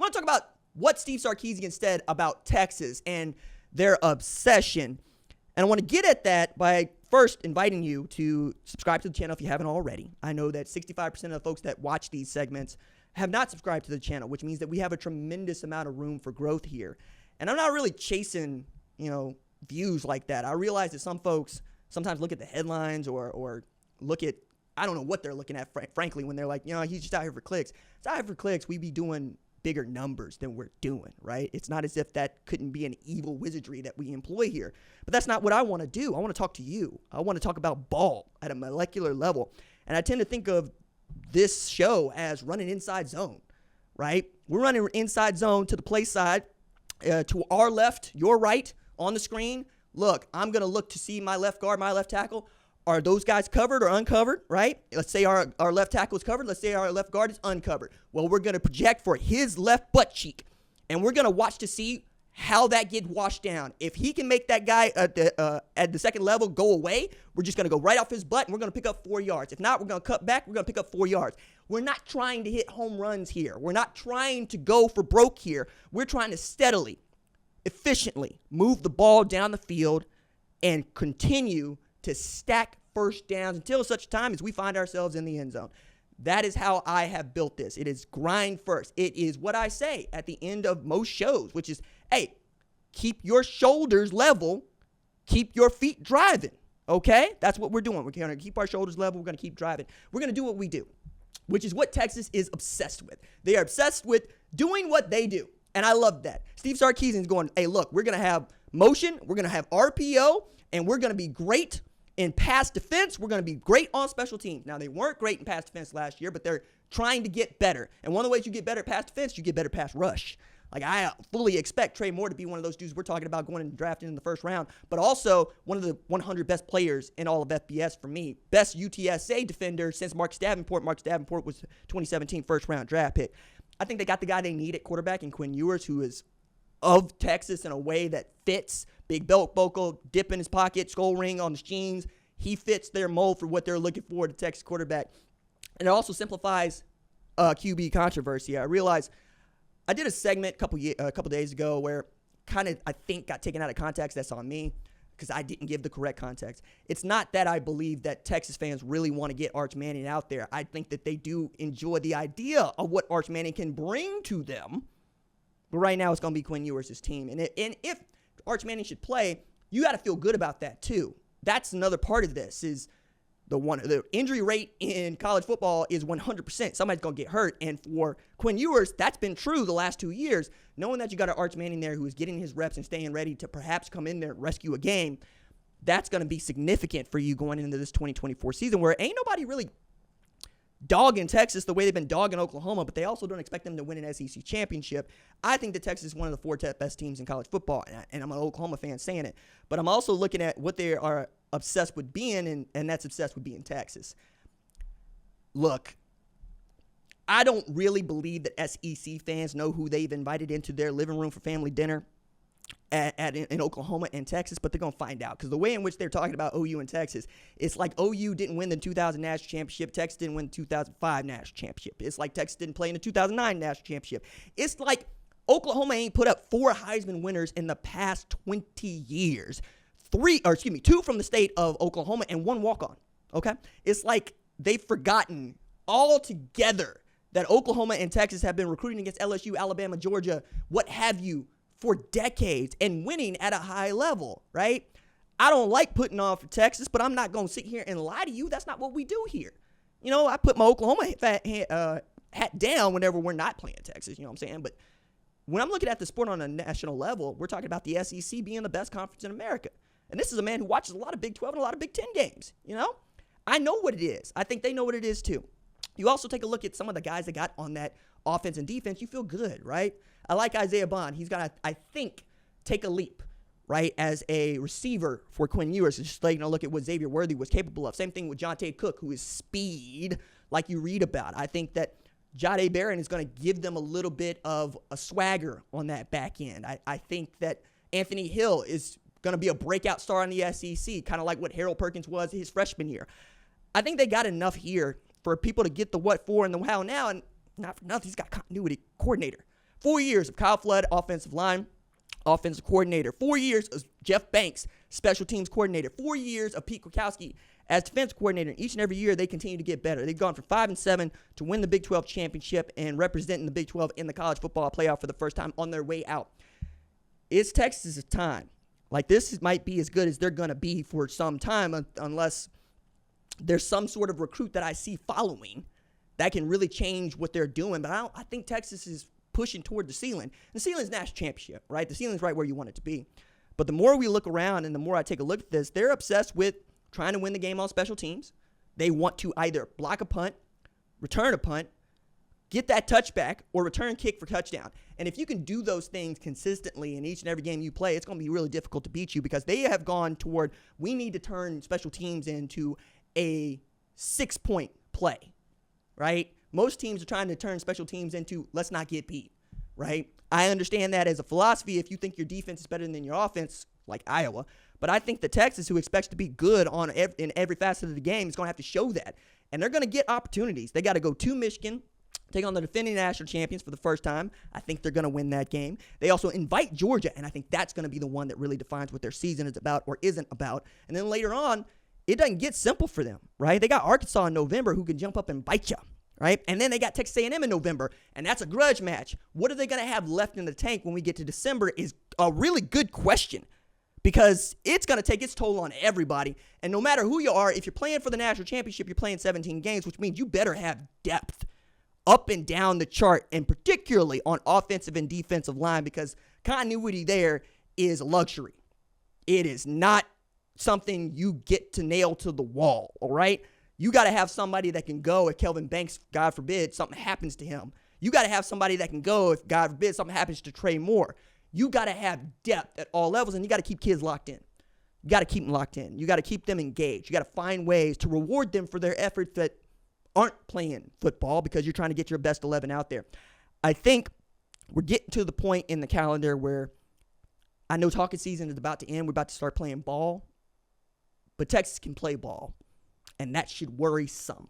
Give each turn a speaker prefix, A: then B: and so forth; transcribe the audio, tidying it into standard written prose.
A: want to talk about what Steve Sarkisian said about Texas and their obsession. And I want to get at that by first inviting you to subscribe to the channel if you haven't already. I know that 65% of the folks that watch these segments have not subscribed to the channel, which means that we have a tremendous amount of room for growth here. And I'm not really chasing, views like that. I realize that some folks sometimes look at the headlines or look at, I don't know what they're looking at, frankly, when they're like, he's just out here for clicks. It's out here for clicks. We be doing bigger numbers than we're doing, right? It's not as if that couldn't be an evil wizardry that we employ here. But that's not what I want to do. I want to talk to you. I want to talk about ball at a molecular level. And I tend to think of this show as running inside zone, right? We're running inside zone to the play side, to our left, your right on the screen. Look, I'm going to look to see my left guard, my left tackle. Are those guys covered or uncovered, right? Let's say our left tackle is covered. Let's say our left guard is uncovered. Well, we're going to project for his left butt cheek, and we're going to watch to see how that gets washed down. If he can make that guy at the second level go away, we're just going to go right off his butt, and we're going to pick up 4 yards. If not, we're going to cut back. We're going to pick up 4 yards. We're not trying to hit home runs here. We're not trying to go for broke here. We're trying to steadily, efficiently move the ball down the field and continue to stack first downs until such time as we find ourselves in the end zone. That is how I have built this. It is grind first. It is what I say at the end of most shows, which is, hey, keep your shoulders level, keep your feet driving, okay? That's what we're doing. We're going to keep our shoulders level. We're going to keep driving. We're going to do what we do, which is what Texas is obsessed with. They are obsessed with doing what they do, and I love that. Steve Sarkisian is going, hey, look, we're going to have motion, we're going to have RPO, and we're going to be great in pass defense. We're going to be great on special teams. Now, they weren't great in pass defense last year, but they're trying to get better. And one of the ways you get better at pass defense, you get better pass rush. Like, I fully expect Trey Moore to be one of those dudes we're talking about going and drafting in the first round, but also one of the 100 best players in all of FBS for me. Best UTSA defender since Marcus Davenport. Marcus Davenport was 2017 first-round draft pick. I think they got the guy they need at quarterback in Quinn Ewers, who is of Texas in a way that fits. Big belt buckle, dip in his pocket, skull ring on his jeans. He fits their mold for what they're looking for at the Texas quarterback. And it also simplifies QB controversy. I realize I did a segment a couple days ago where kind of, I think, got taken out of context. That's on me because I didn't give the correct context. It's not that I believe that Texas fans really want to get Arch Manning out there. I think that they do enjoy the idea of what Arch Manning can bring to them. But right now it's going to be Quinn Ewers' team. And if Arch Manning should play, you got to feel good about that too. That's another part of this is the injury rate in college football is 100%. Somebody's going to get hurt. And for Quinn Ewers, that's been true the last 2 years. Knowing that you got an Arch Manning there who is getting his reps and staying ready to perhaps come in there and rescue a game, that's going to be significant for you going into this 2024 season where ain't nobody really dogging Texas the way they've been dogging Oklahoma, but they also don't expect them to win an SEC championship. I think that Texas is one of the 4 best teams in college football, and I'm an Oklahoma fan saying it. But I'm also looking at what they are obsessed with being, and that's obsessed with being Texas. Look, I don't really believe that SEC fans know who they've invited into their living room for family dinner in Oklahoma and Texas, but they're going to find out because the way in which they're talking about OU and Texas, it's like OU didn't win the 2000 national championship. Texas didn't win the 2005 national championship. It's like Texas didn't play in the 2009 national championship. It's like Oklahoma ain't put up 4 Heisman winners in the past 20 years. 2 from the state of Oklahoma and 1 walk-on, okay? It's like they've forgotten altogether that Oklahoma and Texas have been recruiting against LSU, Alabama, Georgia, what have you, for decades and winning at a high level, right? I don't like putting on for Texas, but I'm not going to sit here and lie to you. That's not what we do here. I put my Oklahoma hat down whenever we're not playing Texas, you know what I'm saying? But when I'm looking at the sport on a national level, we're talking about the SEC being the best conference in America. And this is a man who watches a lot of Big 12 and a lot of Big 10 games, I know what it is. I think they know what it is too. You also take a look at some of the guys that got on that offense and defense. You feel good, right? I like Isaiah Bond. He's got to, I think, take a leap, right, as a receiver for Quinn Ewers. Just taking a look at what Xavier Worthy was capable of. Same thing with Jonte Cook, who is speed, like you read about. I think that Jahdae Barron is going to give them a little bit of a swagger on that back end. I think that Anthony Hill is going to be a breakout star in the SEC, kind of like what Harold Perkins was his freshman year. I think they got enough here for people to get the what for and the how now, and not for nothing, he's got continuity coordinator. 4 years of Kyle Flood, offensive line, offensive coordinator. 4 years of Jeff Banks, special teams coordinator. 4 years of Pete Kwiatkowski as defense coordinator. Each and every year, they continue to get better. They've gone from 5-7 to win the Big 12 championship and representing the Big 12 in the college football playoff for the first time on their way out. It's Texas' time. Like, this might be as good as they're going to be for some time unless there's some sort of recruit that I see following that can really change what they're doing. But I think Texas is pushing toward the ceiling. The ceiling is national championship, right? The ceiling is right where you want it to be. But the more we look around and the more I take a look at this, they're obsessed with trying to win the game on special teams. They want to either block a punt, return a punt, get that touchback, or return kick for touchdown. And if you can do those things consistently in each and every game you play, it's going to be really difficult to beat you because they have gone toward, we need to turn special teams into a 6-point play, right? Most teams are trying to turn special teams into let's not get beat, right? I understand that as a philosophy if you think your defense is better than your offense, like Iowa. But I think the Texas, who expects to be good in every facet of the game, is going to have to show that. And they're going to get opportunities. They got to go to Michigan, take on the defending national champions for the first time. I think they're going to win that game. They also invite Georgia, and I think that's going to be the one that really defines what their season is about or isn't about. And then later on, it doesn't get simple for them, right? They got Arkansas in November who can jump up and bite you, right? And then they got Texas A&M in November, and that's a grudge match. What are they going to have left in the tank when we get to December is a really good question because it's going to take its toll on everybody. And no matter who you are, if you're playing for the national championship, you're playing 17 games, which means you better have depth up and down the chart, and particularly on offensive and defensive line, because continuity there is luxury. It is not something you get to nail to the wall, all right? You got to have somebody that can go if Kelvin Banks, God forbid, something happens to him. You got to have somebody that can go if, God forbid, something happens to Trey Moore. You got to have depth at all levels, and you got to keep kids locked in. You got to keep them locked in. You got to keep them engaged. You got to find ways to reward them for their efforts that aren't playing football because you're trying to get your best 11 out there. I think we're getting to the point in the calendar where I know talking season is about to end. We're about to start playing ball, but Texas can play ball, and that should worry some.